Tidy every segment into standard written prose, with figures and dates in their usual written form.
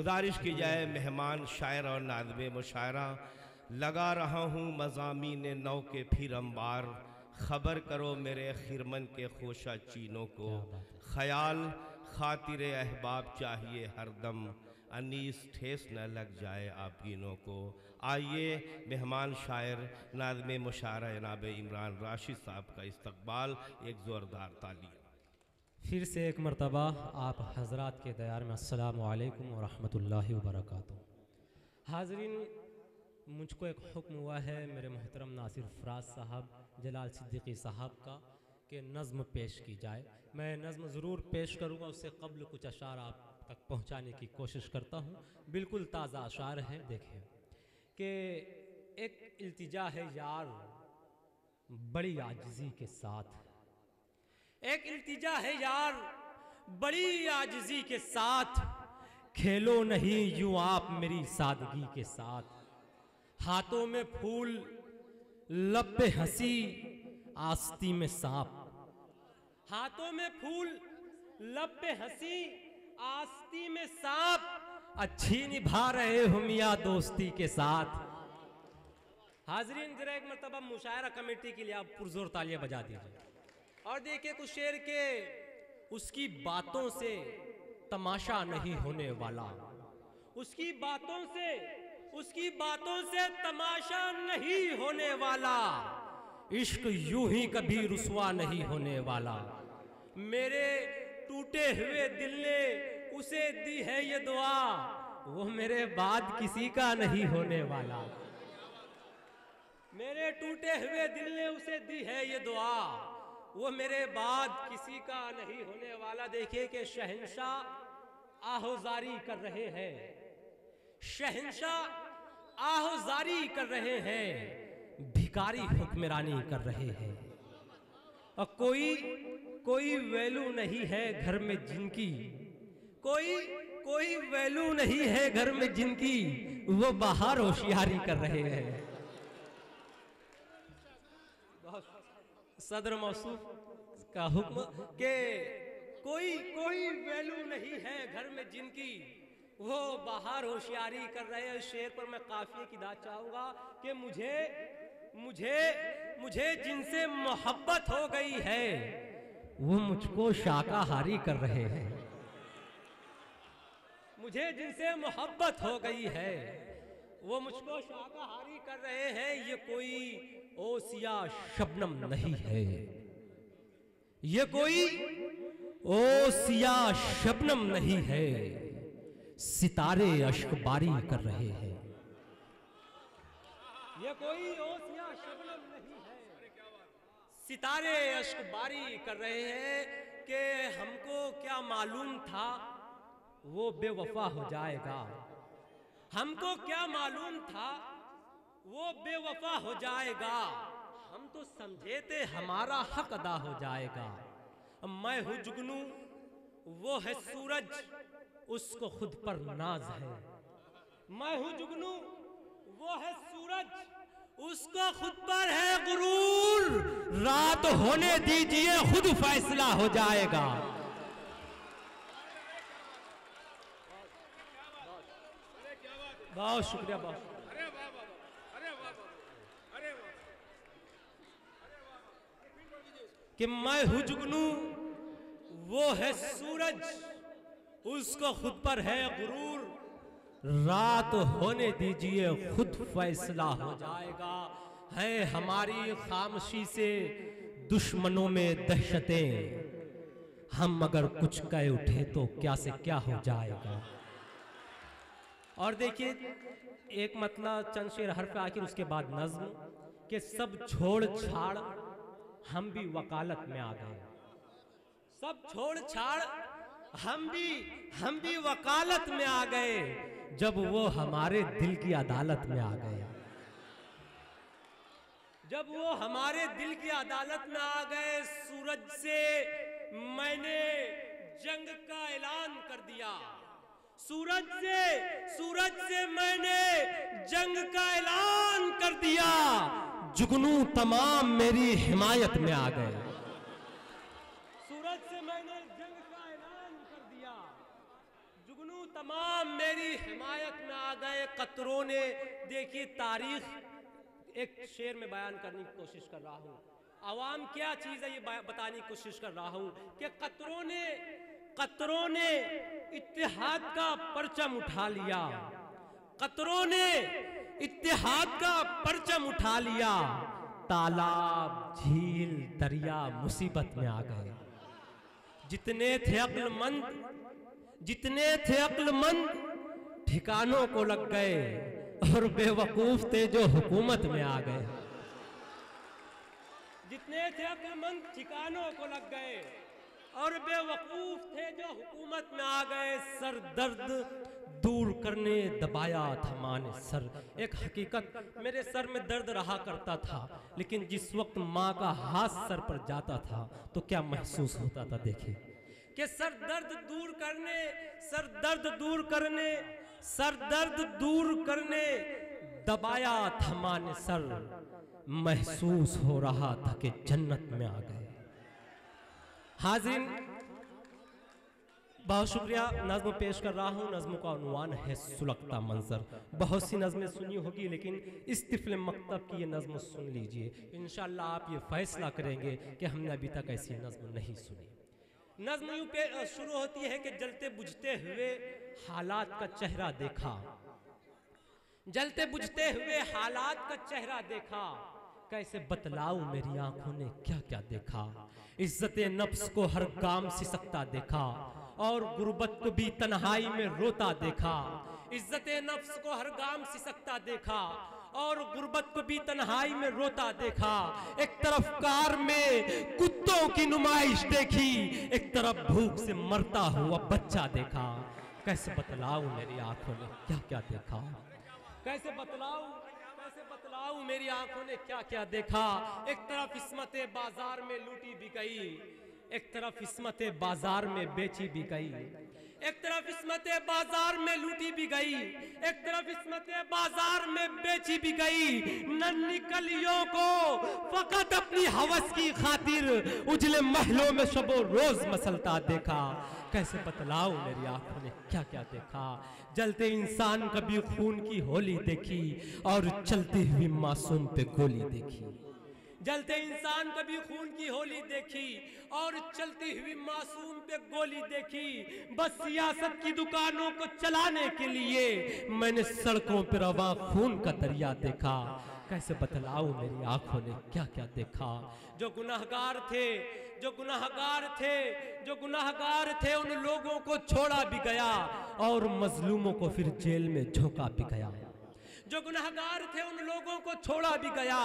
گزارش کی جائے مہمان شاعر اور ناظم مشاعرہ لگا رہا ہوں مضامین نو کے پھر انبار خبر کرو میرے خرمن کے خوشہ چینوں کو خیال خاطر احباب چاہیے ہر دم انیس ٹھیس نہ لگ جائے آبگینوں کو آئیے مہمان شاعر ناظم مشاعرہ جناب عمران راشد صاحب کا استقبال ایک زوردار تالیاں پھر سے ایک مرتبہ آپ حضرات کے دیار میں السلام علیکم ورحمۃ اللہ وبرکاتہ۔ حاضرین، مجھ کو ایک حکم ہوا ہے میرے محترم ناصر فراز صاحب جلال صدیقی صاحب کا کہ نظم پیش کی جائے۔ میں نظم ضرور پیش کروں گا، اس سے قبل کچھ اشعار آپ تک پہنچانے کی کوشش کرتا ہوں۔ بالکل تازہ اشعار ہیں، دیکھیں کہ ایک التجا ہے یار بڑی عاجزی کے ساتھ، ایک التجا ہے یار بڑی عاجزی کے ساتھ، کھیلو نہیں یوں آپ میری سادگی کے ساتھ، ہاتھوں میں پھول لب پہ ہنسی آستی میں سانپ، ہاتھوں میں پھول لب پہ ہنسی آستی میں سانپ، اچھی نبھا رہے ہو میاں دوستی کے ساتھ۔ حاضرین، ذرا ایک مرتبہ مشاعرہ کمیٹی کے لیے آپ پرزور تالیاں بجا دیجیے اور دیکھیں کچھ شعر کے اس کی باتوں سے تماشا نہیں ہونے والا، اس کی باتوں سے تماشا نہیں ہونے والا، عشق یوں ہی کبھی رسوا نہیں ہونے والا، میرے ٹوٹے ہوئے دل نے اسے دی ہے یہ دعا وہ میرے بعد کسی کا نہیں ہونے والا، میرے ٹوٹے ہوئے دل نے اسے دی ہے یہ دعا وہ میرے بعد کسی کا نہیں ہونے والا۔ دیکھیں کہ شہنشاہ آہوزاری کر رہے ہیں، شہنشاہ آہوزاری کر رہے ہیں، بھکاری حکمرانی کر رہے ہیں، اور کوئی ویلو نہیں ہے گھر میں جن کی، کوئی ویلو نہیں ہے گھر میں جن کی، وہ باہر ہوشیاری کر رہے ہیں۔ صدر موصوف کا حکم کہ کوئی ویلو نہیں ہے گھر میں جن کی، وہ باہر ہوشیاری کر رہے ہیں۔ اس شعر پر میں قافیے کی داد چاہوں گا کہ مجھے جن سے محبت ہو گئی ہے وہ مجھ کو شاکاہاری کر رہے ہیں، مجھے جن سے محبت ہو گئی ہے وہ مجھ کو شاکاہاری کر رہے ہیں، یہ کوئی اوسیا شبنم نہیں ہے، یہ کوئی اوسیا شبنم نہیں ہے، ستارے اشک باری کر رہے ہیں، یہ کوئی اوسیا شبنم نہیں ہے، ستارے اشک باری کر رہے ہیں، کہ ہم کو کیا معلوم تھا وہ بے وفا ہو جائے گا، ہم کو کیا معلوم تھا وہ بے وفا ہو جائے گا، ہم تو سمجھے تھے ہمارا حق ادا ہو جائے گا، میں ہوں جگنو وہ ہے سورج اس کو خود پر ناز ہے، میں ہوں جگنو وہ ہے سورج اس کو خود پر ہے غرور، رات ہونے دیجئے خود فیصلہ ہو جائے گا۔ بہت شکریہ، بہت کہ میں ہوں جگنو وہ ہے سورج اس کو خود پر ہے غرور، رات ہونے دیجئے خود فیصلہ ہو جائے گا، ہے ہماری خاموشی سے دشمنوں میں دہشتیں، ہم اگر کچھ کہہ اٹھے تو کیا سے کیا ہو جائے گا۔ اور دیکھیے ایک مطلب چند شعر حرف آخر اس کے بعد نظم کہ سب چھوڑ چھاڑ ہم بھی وکالت میں آ گئے، سب چھوڑ چھاڑ ہم بھی وکالت میں آ گئے، جب وہ ہمارے دل کی عدالت میں آ گئے، جب وہ ہمارے دل کی عدالت میں آ گئے، سورج سے میں نے جنگ کا اعلان کر دیا، سورج سے میں نے جنگ کا اعلان کر دیا، جگنو تمام میری حمایت میں آ گئے، سورج سے میں نے جنگ کا اعلان کر دیا، جگنو تمام تمام میری حمایت میں آ گئے قطروں نے. دیکھیے تاریخ ایک شعر میں بیان کرنے کی کوشش کر رہا ہوں. عوام کیا چیز ہے یہ بتانے کی کوشش کر رہا ہوں کہ قطروں نے اتحاد کا پرچم اٹھا لیا. قطروں نے اتحاد کا پرچم اٹھا لیا. تالاب جھیل دریا مصیبت میں آ گئے. جتنے تھے عقل مند ٹھکانوں کو لگ گئے اور بے وقوف تھے جو حکومت میں آ گئے. جتنے تھے عقل مند ٹھکانوں کو لگ گئے اور بے وقوف تھے جو حکومت میں آ گئے. سر درد دور کرنے دبایا تھا نے سر. ایک حقیقت میرے سر میں درد رہا کرتا تھا لیکن جس وقت ماں کا ہاتھ سر پر جاتا تھا تو کیا محسوس ہوتا تھا. دیکھیں کہ سر درد دور کرنے دبایا تھا نے سر. محسوس ہو رہا تھا کہ جنت میں آ گئے. حاضرین بہت شکریہ. نظم پیش کر رہا ہوں. نظم کا عنوان ہے سلگتا منظر. بہت سی نظمیں سنی ہوگی لیکن اس طفل مکتب کی یہ نظم سن لیجئے. انشاءاللہ آپ یہ فیصلہ کریں گے کہ ہم نے ابھی تک ایسی نظم نہیں سنی. نظم یوں شروع ہوتی ہے کہ جلتے بجھتے ہوئے حالات کا چہرہ دیکھا. جلتے بجھتے ہوئے حالات کا چہرہ دیکھا. کیسے بتلاؤں میری آنکھوں نے کیا کیا دیکھا. عزت نفس کو ہر گام سسکتا دیکھا اور غربت کو بھی تنہائی میں روتا دیکھا. عزت نفس کو ہر گام سسکتا دیکھا اور غربت کو بھی تنہائی میں روتا دیکھا. ایک طرف کار میں کتوں کی نمائش دیکھی, ایک طرف بھوک سے مرتا ہوا بچہ دیکھا. کیسے بتلاؤں میری آنکھوں نے کیا کیا دیکھا. کیسے بتلاؤں میری آنکھوں نے کیا کیا دیکھا. ایک طرف عصمت بازار میں لوٹی بھی گئی, ایک طرف عصمت بازار میں بیچی بھی گئی. ایک طرف عصمت بازار میں لوٹی بھی گئی, ایک طرف عصمت بازار میں بیچی بھی گئی. ننھی کلیوں کو فقط اپنی ہوس کی خاطر اجلے محلوں میں شب و روز مسلتا دیکھا. کیسے بتلاؤں میری آنکھوں نے کیا کیا دیکھا. جلتے انسان کبھی خون کی ہولی دیکھی اور چلتی ہوئی معصوم پہ گولی دیکھی. جلتے انسان کبھی خون کی ہولی دیکھی اور چلتی ہوئی معصوم پہ گولی دیکھی. بس سیاست کی دکانوں کو چلانے کے لیے میں نے سڑکوں پہ رواں خون کا دریا دیکھا. کیسے بتلاؤں میری آنکھوں نے کیا کیا دیکھا. جو گناہگار تھے ان لوگوں کو چھوڑا بھی گیا اور مظلوموں کو پھر جیل میں جھونکا بھی گیا. جو گناہگار تھے ان لوگوں کو چھوڑا بھی گیا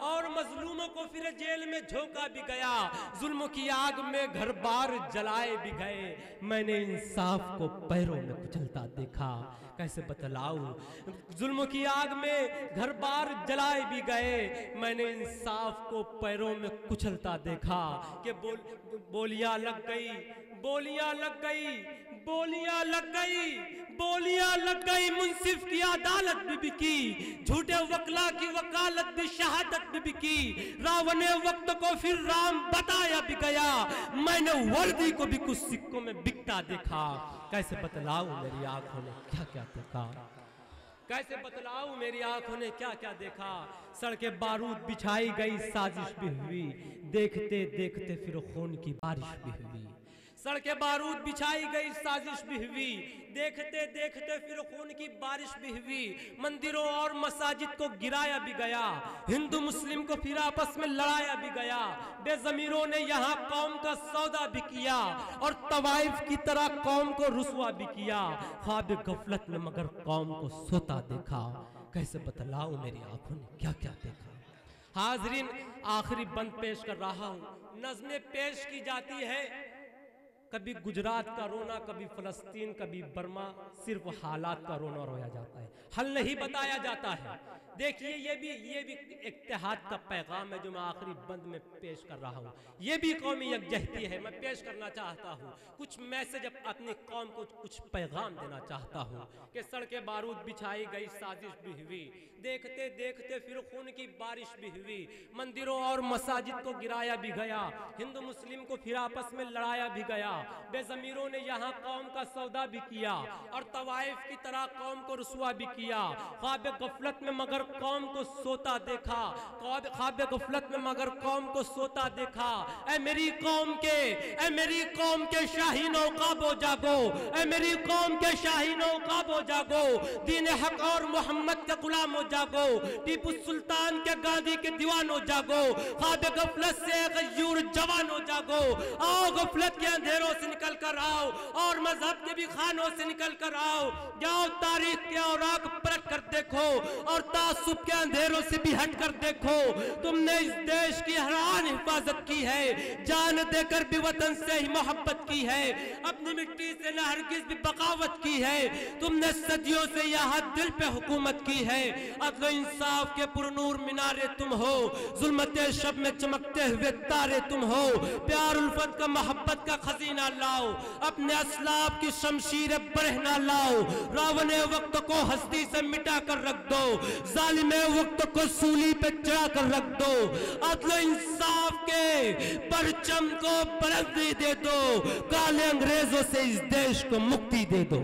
اور مظلوموں کو پھر جیل میں جھونکا بھی گیا. ظلم کی آگ میں گھر بار جلائے بھی گئے, میں نے انصاف کو پیروں میں کچلتا دیکھا. کیسے بتلاؤں ظلم کی آگ میں گھر بار جلائے بھی گئے, میں نے انصاف کو پیروں میں کچلتا دیکھا. کہ بولیاں لگ گئی منصف کی عدالت بھی بکی, جھوٹے وکلا کی وکالت بھی شہادت بھی بکی. راون وقت کو پھر رام بتایا بھی گیا, میں نے وردی کو بھی کچھ سکوں میں بکتا دیکھا. کیسے بتلاؤں میری آنکھوں نے کیا کیا دیکھا. کیسے بتلاؤں میری آنکھوں نے کیا کیا دیکھا. سڑکیں بارود بچھائی گئی سازش بھی ہوئی, دیکھتے دیکھتے پھر خون کی بارش بھی ہوئی. سڑکیں بارود بچھائی گئی سازش بھی ہوئی, دیکھتے دیکھتے پھر خون کی بارش بھی ہوئی. مندروں اور مساجد کو گرایا بھی گیا, ہندو مسلم کو پھر آپس میں لڑایا بھی گیا. بے ضمیروں نے یہاں قوم کا سودا بھی کیا اور طوائف کی طرح قوم کو رسوا بھی کیا. خواب غفلت میں مگر قوم کو سوتا دیکھا. کیسے بتلاؤں میری آنکھوں نے کیا کیا دیکھا. حاضرین آخری بند پیش کر رہا ہوں. نظمیں پیش کی جاتی ہے, کبھی گجرات کا رونا, کبھی فلسطین, کبھی برما. صرف حالات کا رونا رویا جاتا ہے, حل نہیں بتایا جاتا ہے. دیکھیے یہ بھی اتحاد کا پیغام ہے جو میں آخری بند میں پیش کر رہا ہوں. یہ بھی قومی یکجہتی ہے. میں پیش کرنا چاہتا ہوں کچھ میسج اپنی قوم کو, کچھ پیغام دینا چاہتا ہوں کہ سڑکیں بارود بچھائی گئی سازش بھی ہوئی, دیکھتے دیکھتے پھر خون کی بارش بھی ہوئی. مندروں اور مساجد کو گرایا بھی گیا, ہندو مسلم کو پھر آپس میں لڑایا بھی گیا. بے ضمیروں نے یہاں قوم کا سودا بھی کیا اور طوائف کی طرح قوم کو رسوا بھی کیا. خواب غفلت میں مگر قوم کو سوتا دیکھا, خواب غفلت میں مگر قوم کو سوتا دیکھا. اے میری قوم کے شاہینوں قابو جاگو, اے میری قوم کے شاہینوں قابو جاگو, دین حق اور محمد کے غلاموں جاگو, ٹیپو سلطان کے گاندھی کے دیوانوں جاگو, خواب غفلت سے غیور جوانوں جاگو. آؤ غفلت کے اندھیروں سے نکل کر آؤ اور مذہب کے بھی خانوں سے نکل کر آؤ. جاؤ تاریخ کے اوراق پلٹ کر دیکھو اور تعصب کے اندھیروں سے بھی ہٹ کر دیکھو. تم نے اس دیش کی ہر آن حفاظت کی ہے, جان دے کر بھی وطن سے ہی محبت کی ہے, اپنی مٹی سے نہ ہرگز بھی بغاوت کی ہے. تم نے صدیوں سے یہاں دل پہ حکومت کی ہے. عدل و انصاف کے پرنور مینارے تم ہو, ظلمت شب میں چمکتے ہوئے تارے تم ہو. پیار الفت کا محبت کا خزینہ لاؤ, اپنے اسلاف کی شمشیر برہنہ لاؤ. راون وقت کو ہستی سے مٹا کر رکھ دو, ظالم وقت کو سولی پہ چڑھا کر رکھ دو. عدل و انصاف کے پرچم کو بلندی دے دو, کالے انگریزوں سے اس دیش کو مکتی دے دو.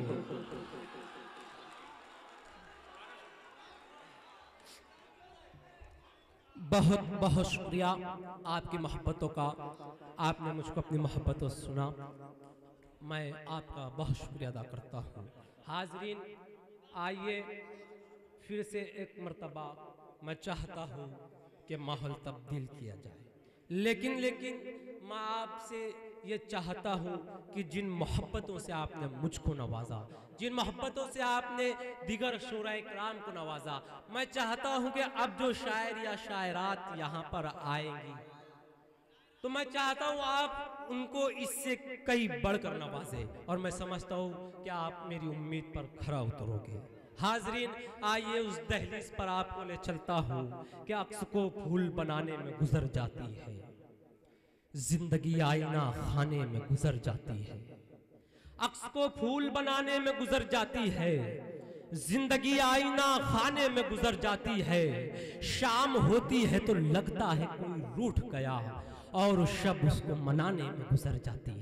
بہت بہت شکریہ آپ کی محبتوں کا, آپ نے مجھ کو اپنی محبتوں سنا, میں آپ کا بہت شکریہ ادا کرتا ہوں. حاضرین آئیے پھر سے ایک مرتبہ میں چاہتا ہوں کہ ماحول تبدیل کیا جائے, لیکن میں آپ سے یہ چاہتا ہوں کہ جن محبتوں سے آپ نے مجھ کو نوازا, جن محبتوں سے آپ نے دیگر شعراء کرام کو نوازا, میں چاہتا ہوں کہ اب جو شاعر یا شاعرات یہاں پر آئیں گی تو میں چاہتا ہوں آپ ان کو اس سے کئی بڑھ کر نوازیں, اور میں سمجھتا ہوں کہ آپ میری امید پر کھرا اترو گے. حاضرین آئیے اس دہلیز پر آپ کو لے چلتا ہوں کہ عکس کو پھول بنانے میں گزر جاتی ہے, زندگی آئینہ خانے میں گزر جاتی ہے. عکس کو پھول بنانے میں گزر جاتی ہے, زندگی آئینہ خانے میں گزر جاتی ہے. شام ہوتی ہے تو لگتا ہے کوئی روٹھ گیا, اور شب اس کو منانے میں گزر جاتی